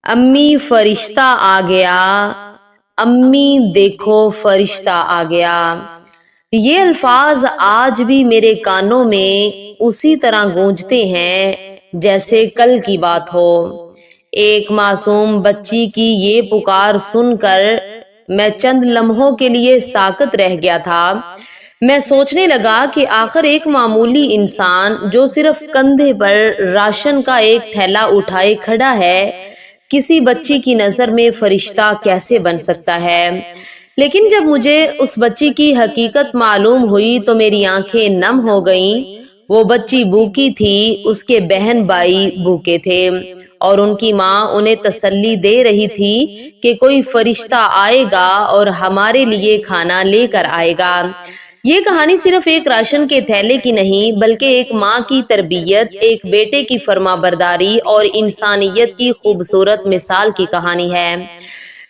امی فرشتہ آ گیا، امی دیکھو فرشتہ آ گیا۔ یہ الفاظ آج بھی میرے کانوں میں اسی طرح گونجتے ہیں جیسے کل کی بات ہو۔ ایک معصوم بچی کی یہ پکار سن کر میں چند لمحوں کے لیے ساکت رہ گیا تھا۔ میں سوچنے لگا کہ آخر ایک معمولی انسان جو صرف کندھے پر راشن کا ایک تھیلا اٹھائے کھڑا ہے، کسی بچی کی نظر میں فرشتہ کیسے بن سکتا ہے؟ لیکن جب مجھے اس بچی کی حقیقت معلوم ہوئی تو میری آنکھیں نم ہو گئیں۔ وہ بچی بھوکی تھی، اس کے بہن بھائی بھوکے تھے، اور ان کی ماں انہیں تسلی دے رہی تھی کہ کوئی فرشتہ آئے گا اور ہمارے لیے کھانا لے کر آئے گا۔ یہ کہانی صرف ایک راشن کے تھیلے کی نہیں، بلکہ ایک ماں کی تربیت، ایک بیٹے کی فرما برداری اور انسانیت کی خوبصورت مثال کی کہانی ہے۔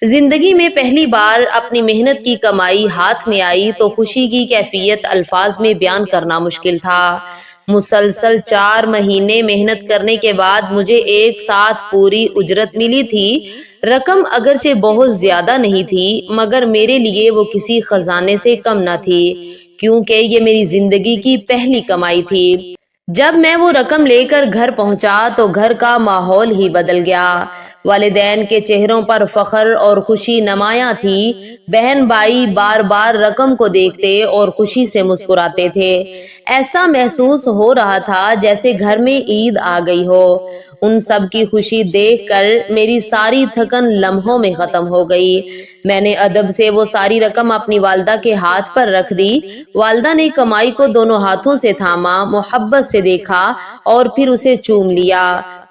زندگی میں پہلی بار اپنی محنت کی کمائی ہاتھ میں آئی تو خوشی کی کیفیت الفاظ میں بیان کرنا مشکل تھا۔ مسلسل 4 مہینے محنت کرنے کے بعد مجھے ایک ساتھ پوری اجرت ملی تھی۔ رقم اگرچہ بہت زیادہ نہیں تھی، مگر میرے لیے وہ کسی خزانے سے کم نہ تھی، کیونکہ یہ میری زندگی کی پہلی کمائی تھی۔ جب میں وہ رقم لے کر گھر پہنچا تو گھر کا ماحول ہی بدل گیا۔ والدین کے چہروں پر فخر اور خوشی نمایاں تھی۔ بہن بھائی بار بار رقم کو دیکھتے اور خوشی سے مسکراتے تھے۔ ایسا محسوس ہو رہا تھا جیسے گھر میں عید آ گئی ہو۔ ان سب کی خوشی دیکھ کر میری ساری تھکن لمحوں میں ختم ہو گئی۔ میں نے ادب سے وہ ساری رقم اپنی والدہ کے ہاتھ پر رکھ دی۔ والدہ نے کمائی کو دونوں ہاتھوں سے تھاما، محبت سے دیکھا اور پھر اسے چوم لیا۔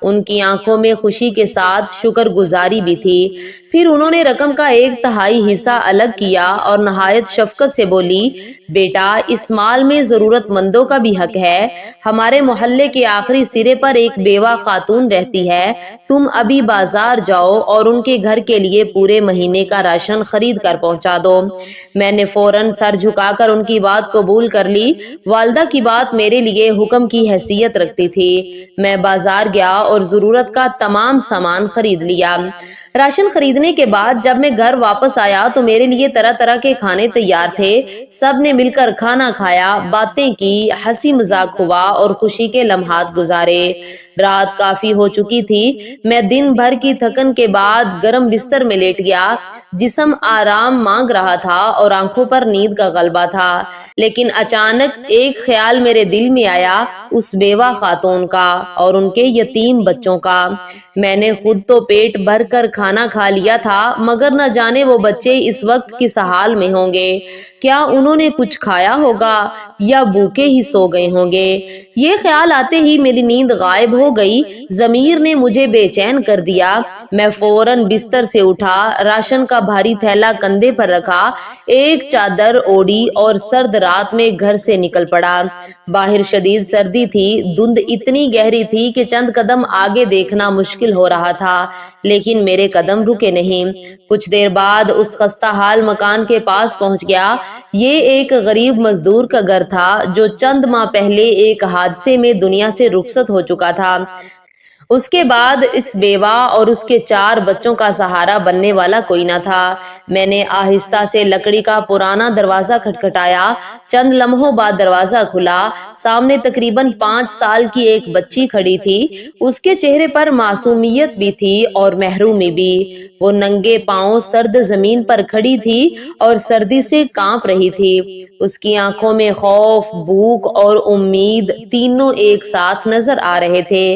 ان کی آنکھوں میں خوشی کے ساتھ شکر گزاری بھی تھی۔ پھر انہوں نے رقم کا 1/3 حصہ الگ کیا اور نہایت شفقت سے بولی، بیٹا اس مال میں ضرورت مندوں کا بھی حق ہے۔ ہمارے محلے کے آخری سرے پر ایک بیوہ خاتون رہتی ہے، تم ابھی بازار جاؤ اور ان کے گھر کے لیے پورے مہینے کا راشن خرید کر پہنچا دو۔ میں نے فوراً سر جھکا کر ان کی بات قبول کر لی۔ والدہ کی بات میرے لیے حکم کی حیثیت رکھتی تھی۔ میں بازار گیا اور ضرورت کا تمام سامان خرید لیا۔ راشن خریدنے کے بعد جب میں گھر واپس آیا تو میرے لیے طرح طرح کے کھانے تیار تھے۔ سب نے مل کر کھانا کھایا، باتیں کی، ہنسی مذاق ہوا اور خوشی کے لمحات گزارے۔ رات کافی ہو چکی تھی۔ میں دن بھر کی تھکن کے بعد گرم بستر میں لیٹ گیا۔ جسم آرام مانگ رہا تھا اور آنکھوں پر نیند کا غلبہ تھا، لیکن اچانک ایک خیال میرے دل میں آیا، اس بیوہ خاتون کا اور ان کے یتیم بچوں کا۔ میں نے خود تو پیٹ بھر کر کھانا کھا لیا تھا، مگر نہ جانے وہ بچے اس وقت کس حال میں ہوں گے۔ کیا انہوں نے کچھ کھایا ہوگا یا بھوکے ہی سو گئے ہوں گے؟ یہ خیال آتے ہی میری نیند غائب ہو گئی۔ ضمیر نے مجھے بے چین کر دیا۔ میں فوراً بستر سے اٹھا، راشن کا بھاری تھیلا کندھے پر رکھا، ایک چادر اوڑھی اور سرد رات میں گھر سے نکل پڑا۔ باہر شدید سردی تھی، دھند اتنی گہری تھی کہ چند قدم آگے دیکھنا مشکل ہو رہا تھا، لیکن میرے قدم رکے نہیں۔ کچھ دیر بعد اس خستہ حال مکان کے پاس پہنچ گیا۔ یہ ایک غریب مزدور کا گھر تھا جو چند ماہ پہلے ایک حادثے میں دنیا سے رخصت ہو چکا تھا۔ اس کے بعد اس بیوہ اور اس کے 4 بچوں کا سہارا بننے والا کوئی نہ تھا۔ میں نے آہستہ سے لکڑی کا پرانا دروازہ کھٹکھٹایا۔ چند لمحوں بعد دروازہ کھلا۔ سامنے تقریباً 5 سال کی ایک بچی کھڑی تھی۔ اس کے چہرے پر معصومیت بھی تھی اور محرومی بھی۔ وہ ننگے پاؤں سرد زمین پر کھڑی تھی اور سردی سے کانپ رہی تھی۔ اس کی آنکھوں میں خوف، بھوک اور امید تینوں ایک ساتھ نظر آ رہے تھے۔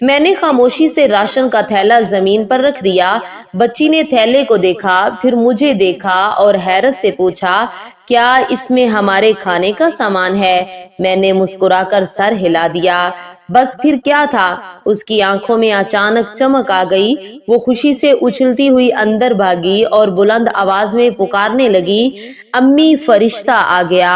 میں نے خاموشی سے راشن کا تھیلا زمین پر رکھ دیا۔ بچی نے تھیلے کو دیکھا، پھر مجھے دیکھا اور حیرت سے پوچھا، کیا اس میں ہمارے کھانے کا سامان ہے؟ میں نے مسکرا کر سر ہلا دیا۔ بس پھر کیا تھا؟ اس کی آنکھوں میں اچانک چمک آ گئی۔ وہ خوشی سے اچھلتی ہوئی اندر بھاگی اور بلند آواز میں پکارنے لگی، امی فرشتہ آ گیا،